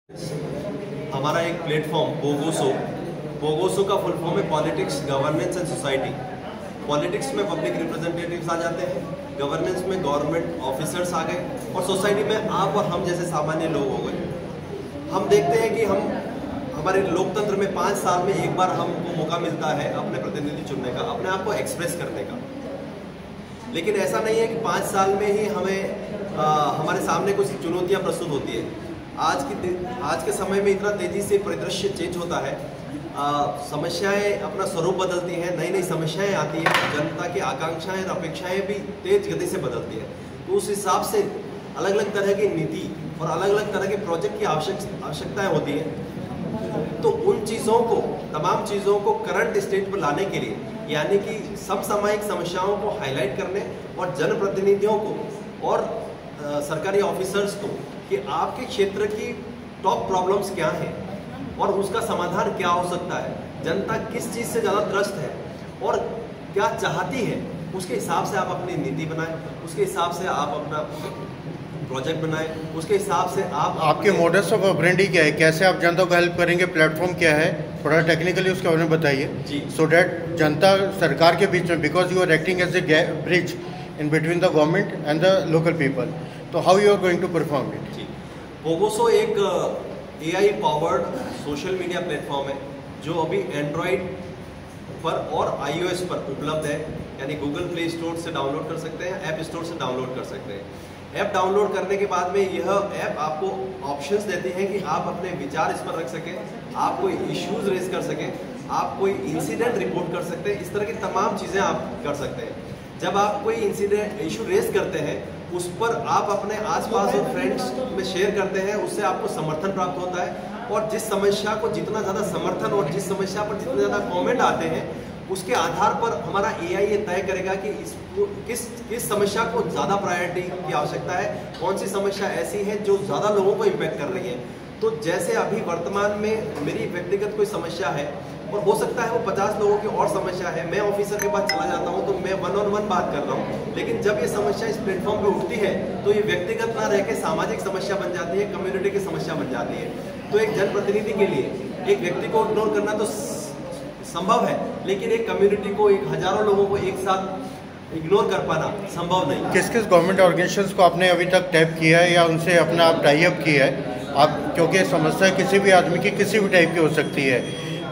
हमारा एक प्लेटफॉर्म पोगोसो का फुल फॉर्म है politics, governance and society. Politics में पब्लिक रिप्रेजेंटेटिव्स आ जाते हैं, गवर्नेंस में गवर्नमेंट ऑफिसर्स आ गए और सोसाइटी में आप और हम जैसे सामान्य लोग हो गए। हम देखते हैं कि हमारे लोकतंत्र में 5 साल में एक बार हमको मौका मिलता है अपने प्रतिनिधि चुनने का, अपने आप को एक्सप्रेस करने का। लेकिन ऐसा नहीं है कि 5 साल में ही हमारे सामने कुछ चुनौतियां प्रस्तुत होती है। आज के समय में इतना तेजी से परिदृश्य चेंज होता है, समस्याएं अपना स्वरूप बदलती हैं, नई नई समस्याएं आती हैं, जनता की आकांक्षाएं और अपेक्षाएं भी तेज गति से बदलती हैं। तो उस हिसाब से अलग अलग तरह की नीति और अलग अलग तरह के प्रोजेक्ट की आवश्यकताएं होती हैं। तो उन चीज़ों को, तमाम चीज़ों को करंट स्टेट पर लाने के लिए, यानी कि समसामयिक समस्याओं को हाईलाइट करने और जनप्रतिनिधियों को और सरकारी ऑफिसर्स को कि आपके क्षेत्र की टॉप प्रॉब्लम्स क्या हैं और उसका समाधान क्या हो सकता है, जनता किस चीज़ से ज़्यादा त्रस्त है और क्या चाहती है, उसके हिसाब से आप अपनी नीति बनाएं, उसके हिसाब से आप अपना प्रोजेक्ट बनाएं, उसके हिसाब से आपके मोडस ऑफ ऑपरेंडी क्या है, कैसे आप जनता को हेल्प करेंगे, प्लेटफॉर्म क्या है, थोड़ा टेक्निकली उसके बारे में बताइए जी। सो डैट जनता सरकार के बीच में, because you are acting as a bridge in between the government and the local people, तो how you are going to perform it. पोगोसो एक AI powered social media platform है जो अभी एंड्रॉयड पर और iOS पर उपलब्ध है, यानी गूगल प्ले स्टोर से डाउनलोड कर सकते हैं, ऐप स्टोर से डाउनलोड कर सकते हैं। ऐप डाउनलोड करने के बाद में यह ऐप आपको ऑप्शंस देती है कि आप अपने विचार इस पर रख सकें, आप कोई इश्यूज रेज कर सकें, आप कोई इंसिडेंट रिपोर्ट कर सकते हैं, इस तरह की तमाम चीज़ें आप कर सकते हैं। जब आप कोई इंसिडेंट इशू रेज करते हैं, उस पर आप अपने आसपास और फ्रेंड्स में शेयर करते हैं, उससे आपको समर्थन प्राप्त होता है और जिस समस्या को जितना ज़्यादा समर्थन और जिस समस्या पर जितने ज़्यादा कमेंट आते हैं, उसके आधार पर हमारा AI ये तय करेगा कि किस समस्या को ज़्यादा प्रायोरिटी की आवश्यकता है, कौन सी समस्या ऐसी है जो ज़्यादा लोगों को इम्पैक्ट कर रही है। तो जैसे अभी वर्तमान में मेरी व्यक्तिगत कोई समस्या है और हो सकता है वो 50 लोगों की और समस्या है, मैं ऑफिसर के पास चला जाता हूँ तो मैं 1-on-1 बात कर रहा हूँ, लेकिन जब ये समस्या इस प्लेटफॉर्म पे उठती है तो ये व्यक्तिगत ना रह के सामाजिक समस्या बन जाती है, कम्युनिटी की समस्या बन जाती है। तो एक जनप्रतिनिधि के लिए एक व्यक्ति को इग्नोर करना तो संभव है, लेकिन एक कम्युनिटी को, एक हजारों लोगों को एक साथ इग्नोर कर पाना संभव नहीं। किस किस गवर्नमेंट ऑर्गेनाइजेशंस को आपने अभी तक टैप किया है या उनसे अपना आप टाई अप किया है आप, क्योंकि समस्या किसी भी आदमी की किसी भी टाइप की हो सकती है,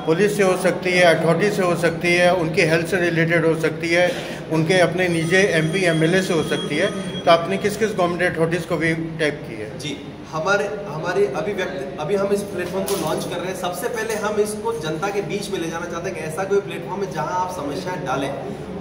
पुलिस से हो सकती है, अथॉरिटी से हो सकती है, उनके हेल्थ से रिलेटेड हो सकती है, उनके अपने निजी MP MLA से हो सकती है, तो आपने किस किस गवर्नमेंट अथॉरिटीज़ को भी टैप की है जी। हमारे अभी हम इस प्लेटफॉर्म को लॉन्च कर रहे हैं। सबसे पहले हम इसको जनता के बीच में ले जाना चाहते हैं कि ऐसा कोई प्लेटफॉर्म है जहां आप समस्याएं डालें।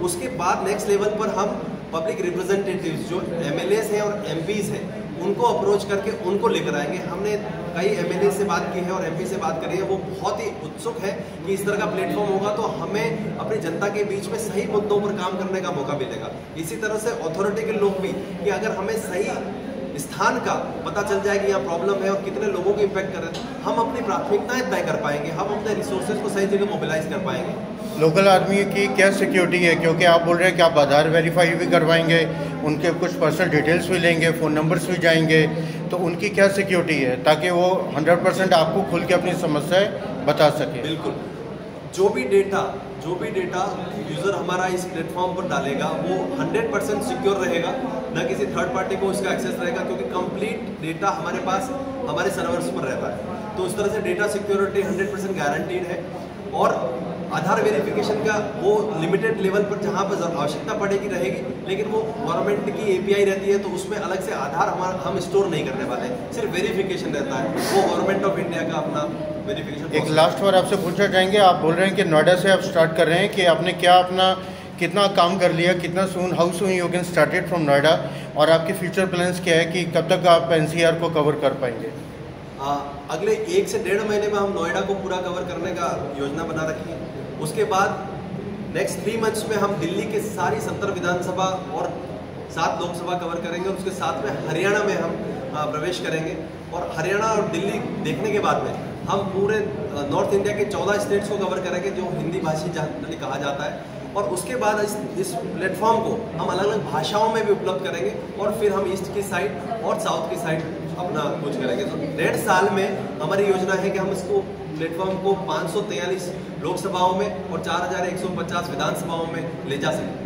उसके बाद नेक्स्ट लेवल पर हम पब्लिक रिप्रेजेंटेटिव्स जो MLAs हैं और MPs हैं उनको अप्रोच करके उनको लेकर आएंगे। हमने कई MLA से बात की है और MP से बात करी है, वो बहुत ही उत्सुक है कि इस तरह का प्लेटफॉर्म होगा तो हमें अपनी जनता के बीच में सही मुद्दों पर काम करने का मौका मिलेगा। इसी तरह से अथॉरिटी के लोग भी कि अगर हमें सही स्थान का पता चल जाए कि यहाँ प्रॉब्लम है और कितने लोगों को इम्पैक्ट कर रहे हैं, हम अपनी प्राथमिकताएं तय कर पाएंगे, हम अपने रिसोर्सेज को सही जगह मोबिलाइज कर पाएंगे। लोकल आदमी की क्या सिक्योरिटी है, क्योंकि आप बोल रहे हैं कि आप आधार वेरीफाई भी करवाएंगे, उनके कुछ पर्सनल डिटेल्स भी लेंगे, फ़ोन नंबर्स भी जाएंगे, तो उनकी क्या सिक्योरिटी है ताकि वो 100% आपको खुल के अपनी समस्याएं बता सके। बिल्कुल, जो भी डेटा यूज़र हमारा इस प्लेटफॉर्म पर डालेगा वो 100% सिक्योर रहेगा, न किसी थर्ड पार्टी को उसका एक्सेस रहेगा, क्योंकि कंप्लीट डेटा हमारे पास हमारे सर्वर्स पर रहता है। तो उस तरह से डेटा सिक्योरिटी 100% गारंटीड है। और आधार वेरिफिकेशन का वो लिमिटेड लेवल पर जहाँ पर आवश्यकता पड़ेगी रहेगी, लेकिन वो गवर्नमेंट की API रहती है तो उसमें अलग से आधार हम स्टोर नहीं करने वाले, सिर्फ वेरिफिकेशन रहता है, वो गवर्नमेंट ऑफ इंडिया का अपना वेरिफिकेशन। एक लास्ट बार आपसे पूछना चाहेंगे, आप बोल रहे हैं कि नोएडा से आप स्टार्ट कर रहे हैं, कि आपने क्या अपना कितना काम कर लिया, कितना how soon you can started from Noida, और आपके फ्यूचर प्लान्स क्या है कि कब तक आप NCR को कवर कर पाएंगे। अगले 1 से 1.5 महीने में हम नोएडा को पूरा कवर करने का योजना बना रखी है। उसके बाद नेक्स्ट 3 मंथ्स में हम दिल्ली के सारी 70 विधानसभा और 7 लोकसभा कवर करेंगे। उसके साथ में हरियाणा में हम प्रवेश करेंगे और हरियाणा और दिल्ली देखने के बाद में हम पूरे नॉर्थ इंडिया के 14 स्टेट्स को कवर करेंगे जो हिंदी भाषी कहा जाता है। और उसके बाद इस प्लेटफॉर्म को हम अलग अलग भाषाओं में भी उपलब्ध करेंगे और फिर हम ईस्ट की साइड और साउथ की साइड अपना कुछ करेंगे। तो 1.5 साल में हमारी योजना है कि हम इसको प्लेटफॉर्म को 543 लोकसभाओं में और 4150 विधानसभाओं में ले जा सकें।